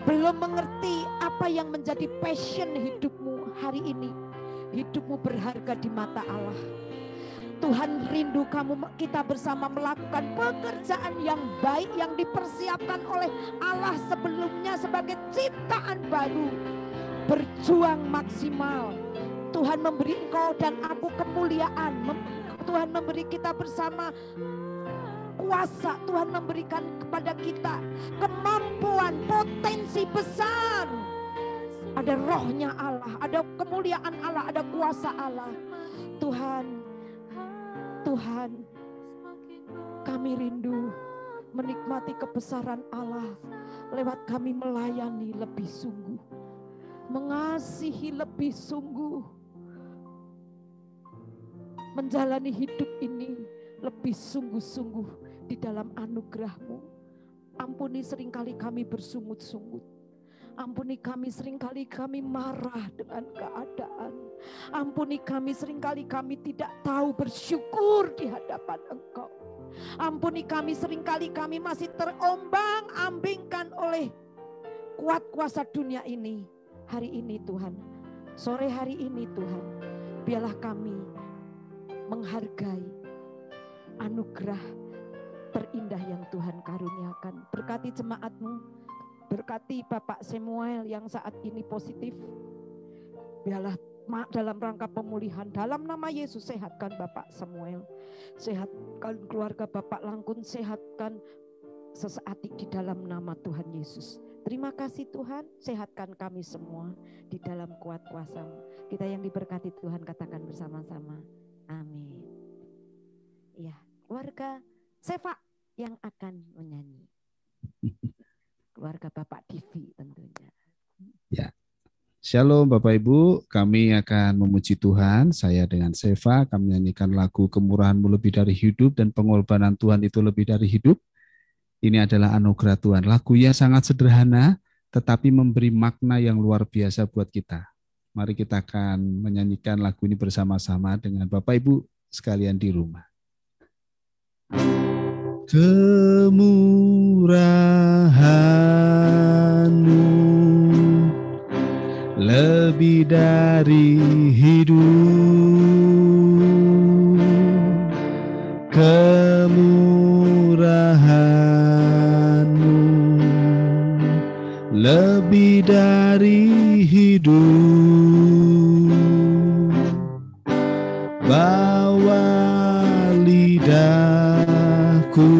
belum mengerti apa yang menjadi passion hidupmu hari ini. Hidupmu berharga di mata Allah. Tuhan rindu kita bersama melakukan pekerjaan yang baik yang dipersiapkan oleh Allah sebelumnya sebagai ciptaan baru. Berjuang maksimal. Tuhan memberi engkau dan aku kemuliaan. Tuhan memberi kita bersama kuasa. Tuhan memberikan kepada kita kemampuan, potensi besar. Ada rohnya Allah, ada kemuliaan Allah, ada kuasa Allah. Tuhan, kami rindu menikmati kebesaran Allah lewat kami melayani lebih sungguh, mengasihi lebih sungguh, menjalani hidup ini lebih sungguh-sungguh di dalam anugerah-Mu. Ampuni seringkali kami bersungut-sungut. Ampuni kami seringkali kami marah dengan keadaan. Ampuni kami seringkali kami tidak tahu bersyukur di hadapan Engkau. Ampuni kami seringkali kami masih terombang-ambingkan oleh kuat kuasa dunia ini. Hari ini Tuhan, sore hari ini Tuhan, biarlah kami menghargai anugerah terindah yang Tuhan karuniakan. Berkati jemaat-Mu. Berkati Bapak Samuel yang saat ini positif. Biarlah dalam rangka pemulihan, dalam nama Yesus sehatkan Bapak Samuel. Sehatkan keluarga Bapak Langkun, sehatkan sesaat di dalam nama Tuhan Yesus. Terima kasih Tuhan, sehatkan kami semua di dalam kuat kuasa-Mu. Kita yang diberkati Tuhan katakan bersama-sama. Amin. Ya, keluarga Seva yang akan menyanyi. Keluarga Bapak Divi tentunya. Ya, Shalom Bapak Ibu, kami akan memuji Tuhan. Saya dengan Seva akan menyanyikan lagu Kemurahan-Mu lebih dari hidup dan pengorbanan Tuhan itu lebih dari hidup. Ini adalah anugerah Tuhan. Lagunya sangat sederhana, tetapi memberi makna yang luar biasa buat kita. Mari kita akan menyanyikan lagu ini bersama-sama dengan Bapak Ibu sekalian di rumah. Kemurahan-Mu lebih dari hidup, kemurahan-Mu lebih dari hidup. Bawa lidahku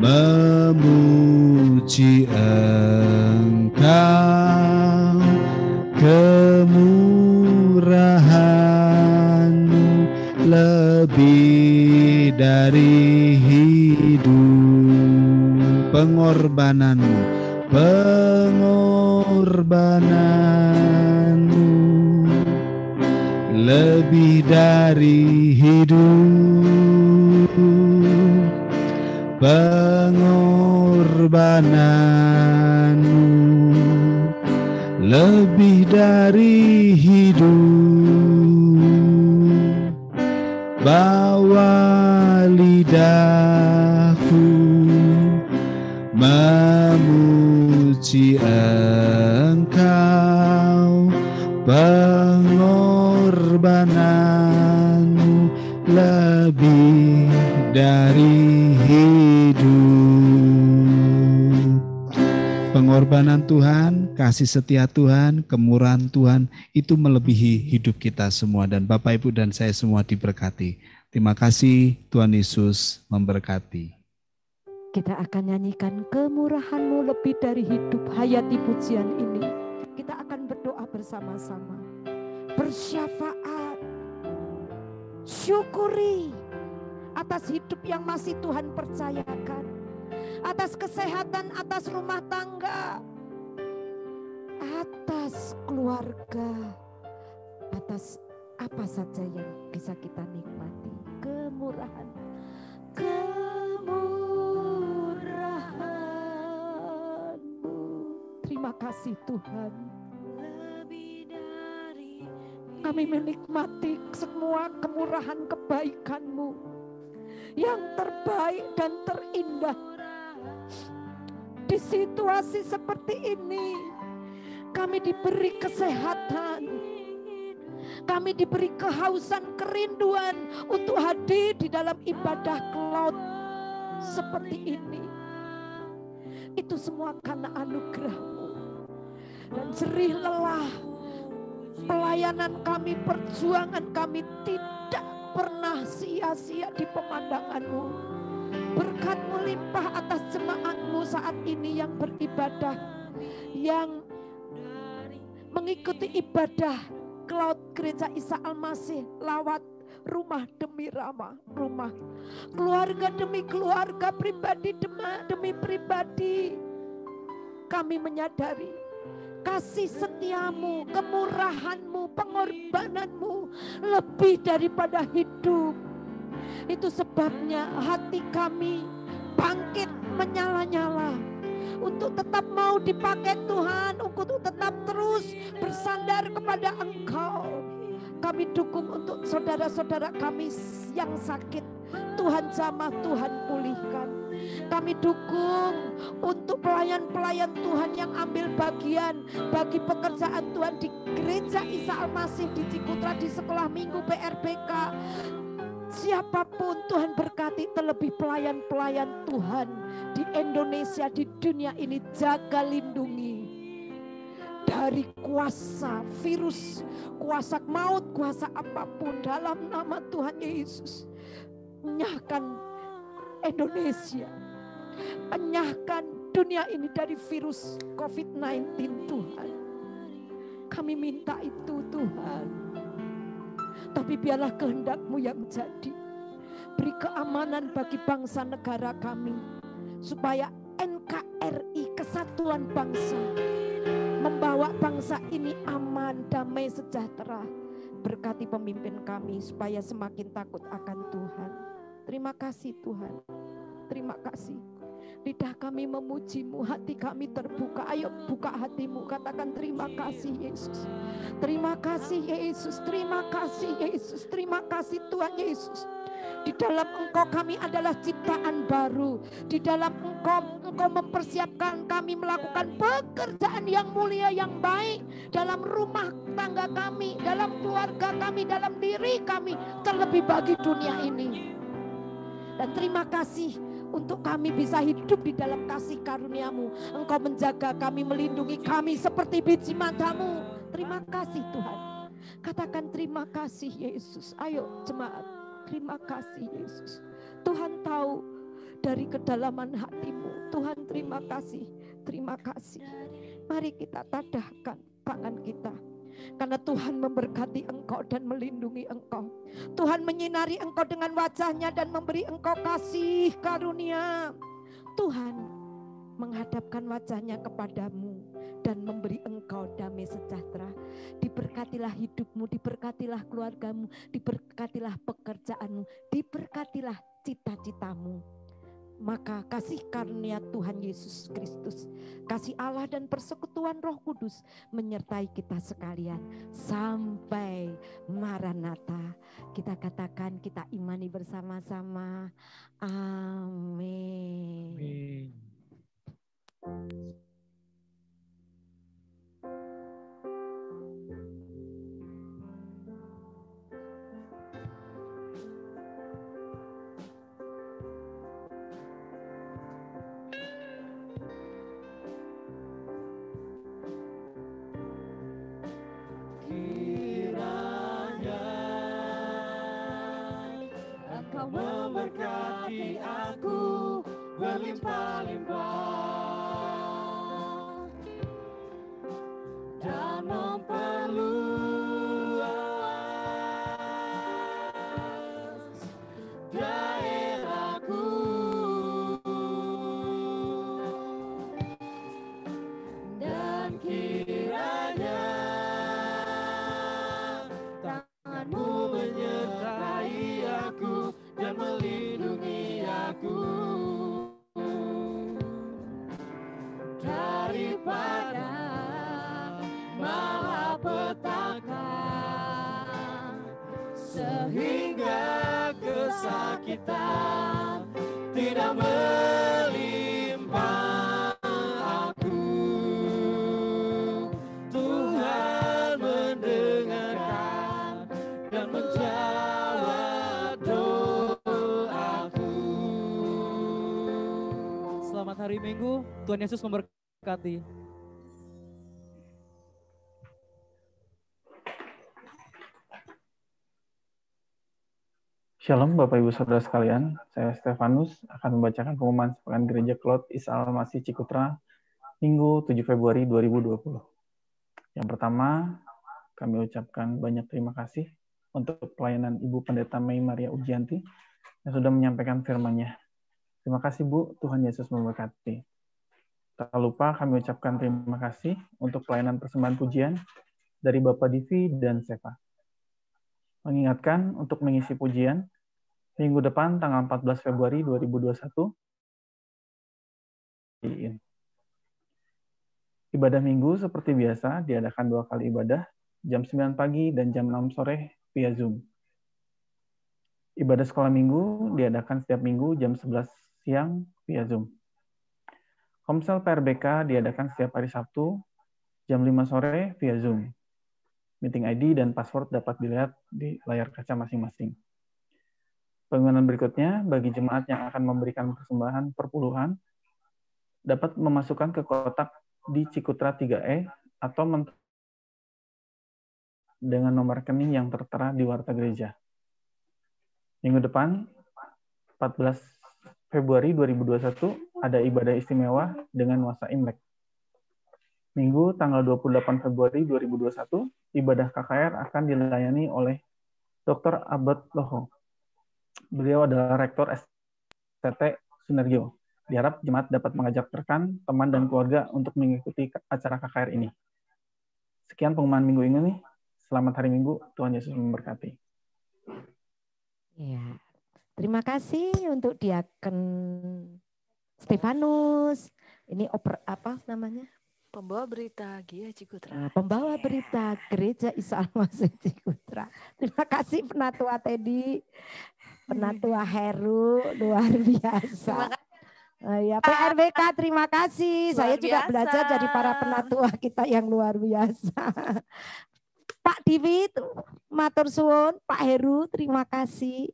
memuji Engkau, kemurahan-Mu lebih dari hidup. Pengorbanan-Mu, pengorbanan-Mu lebih dari hidup, pengorbanan-Mu lebih dari hidup. Bawa lidahku memuji Engkau, pengorbanan-Mu lebih dari hidup. Pengorbanan Tuhan, kasih setia Tuhan, kemurahan Tuhan itu melebihi hidup kita semua, dan Bapak Ibu dan saya semua diberkati. Terima kasih, Tuhan Yesus memberkati. Kita akan nyanyikan kemurahan-Mu lebih dari hidup. Hayati pujian ini. Kita akan berdoa bersama-sama. Bersyafaat. Syukuri atas hidup yang masih Tuhan percayakan. Atas kesehatan, atas rumah tangga. Atas keluarga. Atas apa saja yang bisa kita nikmati. Kemurahan. Terima kasih Tuhan. Kami menikmati semua kemurahan kebaikan-Mu yang terbaik dan terindah. Di situasi seperti ini, kami diberi kesehatan. Kami diberi kehausan, kerinduan untuk hadir di dalam ibadah cloud seperti ini. Itu semua karena anugerah-Mu. Dan jerih lelah pelayanan kami, perjuangan kami tidak pernah sia-sia di pemandangan-Mu. Berkat-Mu limpah atas jemaat-Mu saat ini yang beribadah, yang mengikuti ibadah cloud Gereja Isa Al-Masih lewat rumah demi rumah, keluarga demi keluarga, pribadi demi pribadi. Kami menyadari kasih setia-Mu, kemurahan-Mu, pengorbanan-Mu lebih daripada hidup. Itu sebabnya hati kami bangkit menyala-nyala untuk tetap mau dipakai Tuhan, untuk tetap terus bersandar kepada Engkau. Kami dukung untuk saudara-saudara kami yang sakit, Tuhan jamah, Tuhan pulihkan. Kami dukung untuk pelayan-pelayan Tuhan yang ambil bagian bagi pekerjaan Tuhan di Gereja Isa Al-Masih di Cikutra, di sekolah minggu PRBK. Siapapun Tuhan berkati, terlebih pelayan-pelayan Tuhan di Indonesia, di dunia ini. Jaga lindungi dari kuasa virus, kuasa maut, kuasa apapun, dalam nama Tuhan Yesus. Menyahkan Indonesia, menyahkan dunia ini dari virus COVID-19 Tuhan. Kami minta itu Tuhan. Tapi biarlah kehendak-Mu yang jadi. Beri keamanan bagi bangsa negara kami, supaya NKRI, kesatuan bangsa, membawa bangsa ini aman, damai, sejahtera. Berkati pemimpin kami supaya semakin takut akan Tuhan. Terima kasih Tuhan. Terima kasih. Lidah kami memuji-Mu, hati kami terbuka. Ayo buka hatimu, katakan terima kasih Yesus. Terima kasih Yesus, terima kasih Yesus, terima kasih Tuhan Yesus. Di dalam Engkau kami adalah ciptaan baru. Di dalam Engkau mempersiapkan kami melakukan pekerjaan yang mulia, yang baik dalam rumah tangga kami, dalam keluarga kami, dalam diri kami, terlebih bagi dunia ini. Dan terima kasih untuk kami bisa hidup di dalam kasih karunia-Mu. Engkau menjaga kami, melindungi kami seperti biji matamu. Terima kasih Tuhan. Katakan terima kasih Yesus. Ayo jemaat. Terima kasih Yesus. Tuhan tahu dari kedalaman hatimu. Tuhan terima kasih. Terima kasih. Mari kita tadahkan tangan kita. Karena Tuhan memberkati engkau dan melindungi engkau. Tuhan menyinari engkau dengan wajahnya dan memberi engkau kasih karunia. Tuhan menghadapkan wajahnya kepadamu dan memberi engkau damai sejahtera. Diberkatilah hidupmu, diberkatilah keluargamu, diberkatilah pekerjaanmu, diberkatilah cita-citamu. Maka kasih karunia Tuhan Yesus Kristus, kasih Allah dan persekutuan Roh Kudus menyertai kita sekalian sampai Maranatha. Kita katakan, kita imani bersama-sama. Amin. Amin. Engkau memberkati aku berlimpah-limpah dan memperluas daerahku, dan kiranya tanganmu menyertai aku dan melindungi aku daripada malapetaka, sehingga kesakitan tidak menimpa aku. Tuhan mendengarkan dan menjawab doaku. Selamat hari Minggu, Tuhan Yesus memberkati. Shalom Bapak Ibu Saudara sekalian, saya Stefanus akan membacakan pengumuman sepekan Gereja Cloud Isa Al-Masih Cikutra Minggu 7 Februari 2020. Yang pertama, kami ucapkan banyak terima kasih untuk pelayanan Ibu Pendeta Mei Maria Ujianti yang sudah menyampaikan firman-Nya. Terima kasih Bu, Tuhan Yesus memberkati. Tak lupa kami ucapkan terima kasih untuk pelayanan persembahan pujian dari Bapak Divi dan Seva. Mengingatkan untuk mengisi pujian minggu depan tanggal 14 Februari 2021. Ibadah minggu seperti biasa diadakan 2 kali ibadah, jam 9 pagi dan jam 6 sore via Zoom. Ibadah sekolah minggu diadakan setiap minggu jam 11 siang via Zoom. Komsel PRBK diadakan setiap hari Sabtu jam 5 sore via Zoom. Meeting ID dan password dapat dilihat di layar kaca masing-masing. Pengumuman berikutnya, bagi jemaat yang akan memberikan persembahan perpuluhan, dapat memasukkan ke kotak di Cikutra 3E atau dengan nomor rekening yang tertera di warta gereja. Minggu depan, 14 Februari 2021, ada ibadah istimewa dengan nuansa Imlek. Minggu tanggal 28 Februari 2021, ibadah KKR akan dilayani oleh Dr. Abad Loho. Beliau adalah Rektor STT Sunarjo. Diharap jemaat dapat mengajak rekan, teman, dan keluarga untuk mengikuti acara KKR ini. Sekian pengumuman minggu ini. Selamat hari Minggu, Tuhan Yesus memberkati. Ya, terima kasih untuk Diaken Stefanus. Ini apa namanya? Pembawa berita GIA Cikutra. Pembawa berita Gereja Isa Al-Masih Cikutra. Terima kasih Penatua Teddy. Penatua Heru luar biasa. Terima kasih. Ya, PRBK terima kasih. Luar Saya juga biasa. belajar dari para penatua kita yang luar biasa. Pak Divi, matur suwun. Pak Heru, terima kasih.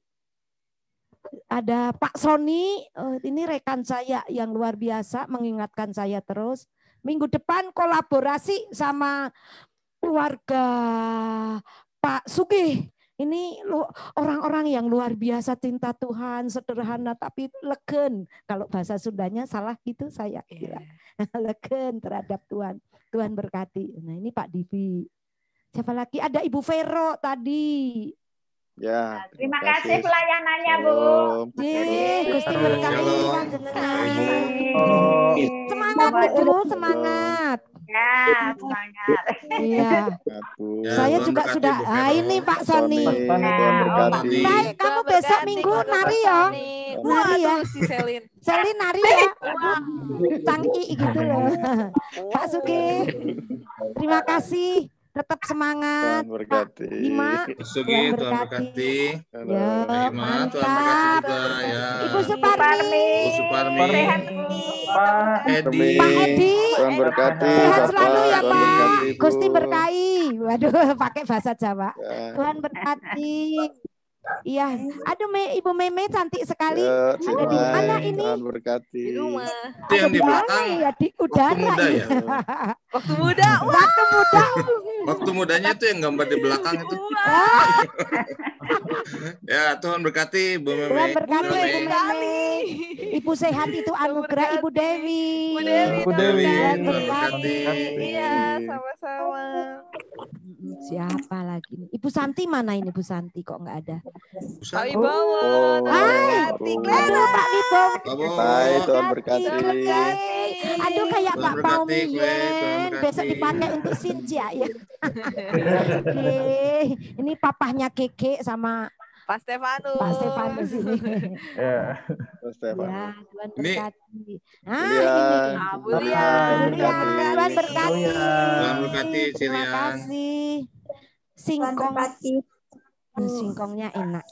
Ada Pak Sony, ini rekan saya yang luar biasa mengingatkan saya terus. Minggu depan kolaborasi sama keluarga Pak Sugih. Ini orang-orang yang luar biasa cinta Tuhan, sederhana tapi legen. Kalau bahasa Sundanya salah gitu saya kira. Legen terhadap Tuhan. Tuhan berkati. Nah ini Pak Divi. Siapa lagi? Ada Ibu Vero tadi. Ya, Terima kasih pelayanannya, Bu. Gusti berkati panjenengan. Semangat Ibu, semangat. Ya, semangat. Iya. Saya juga sudah. Ini Pak Sony. Tuhan berkati. Baik, kamu besok Minggu nari ya. Nari ya. Si Selin. Selin nari ya. Cangki gitu loh. Pak Sugi. Terima kasih. Tetap semangat. Tuhan berkati. Bima. Sugi, Tuhan berkati. Ya, Bima, Tuhan berkati mantap. juga ya. Ibu Suparmi. Bu Suparmi. Pak Edi. Pak Edi. Tuhan berkati. Sehat Bapak. selalu ya Tuhan Pak. berkati, Bu. Gusti berkahi. Waduh, pakai bahasa Jawa. Ya. Tuhan berkati. Iya, aduh Ibu Meme cantik sekali. Ya, Ada di mana ini? Tuhan berkati. Di rumah. Itu yang di belakang. Ya di udara. Waktu muda ya? Waktu muda. Waktu muda. Waktu mudanya itu yang gambar di belakang itu. Ya, Tuhan berkati Bu Meme. Tuhan berkati Bu Ibu Meme. Meme. Ibu sehat itu anugerah Ibu Dewi. Bu Dewi. Bu Dewi. Tuhan Tuhan berkati. berkati. Iya, sama-sama. Siapa lagi nih? Ibu Santi mana ini Bu Santi kok nggak ada? Pak Wibawa. Hai. Aduh Pak Wibawa. Hai, Tuhan berkati. Aduh kayak Tuhan Pak berkati, Pau Kue. Tuhan Mien. berkati. Besok dipakai untuk Sinja ya. Oke. Ini papahnya Keke sama Pak Stefanus. Pak Stefanus ini. Ya. Mas Stefan. Ya, Tuhan Ini- berkati. Nah, Julian. ini. Bu Lian. Tuhan berkati. Tuhan berkati, Terima Cilian. kasih. Singkong. Singkongnya enak.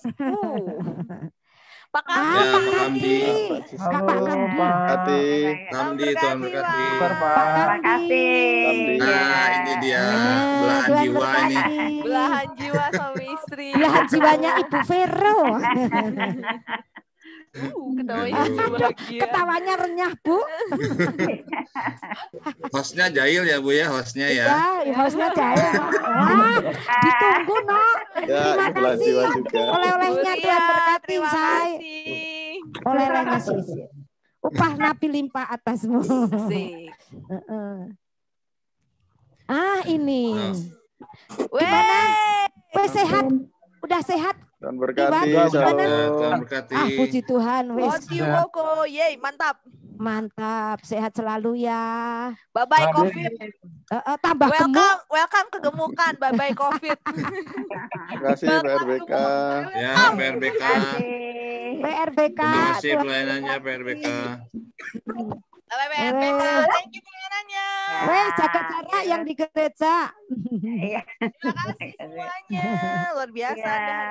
Pak Ah, Kamdi. Ya, Pak Pak Kamdi. Kamdi. Halo, Pak Kamdi. Pak. Hati. Kamdi, Tuhan berkati. Bentar, Pak. Terima kasih. Kamdi. Nah, ini dia belahan Tuhan jiwa ini. berkati. Belahan jiwa suami istri. Belahan jiwanya Ibu Vero. Ketawanya bahagia. Ketawanya renyah, Bu. Hostnya Jail ya Bu ya, hostnya ya. Ya, hostnya jahil. Wah, ditunggu, no. Ya, Terima belahan kasih. jiwa juga. Oleh-olehnya Tuhan berkati, Terima say. kasih. Oleh-olehnya sih. Upah napi limpah atasmu. Asik. Heeh. Ini. Weh. Wes sehat? Udah sehat? Tuhan berkati. Gimana? Ya, Tuhan Shalom. berkati. Puji Tuhan, wes. Oti Woko. Yeay, mantap. Mantap, sehat selalu ya. Bye-bye COVID. Tambah gemuk. Welcome kegemukan. Bye-bye COVID. Terima kasih PRBK. Ya, PRBK. PRBK. Terima kasih pelayanannya PRBK. Bye-bye PRBK. Thank you pelayanannya. Wes, jaga jarak yang di gereja. Iya. Terima kasih semuanya. Luar biasa. Ya.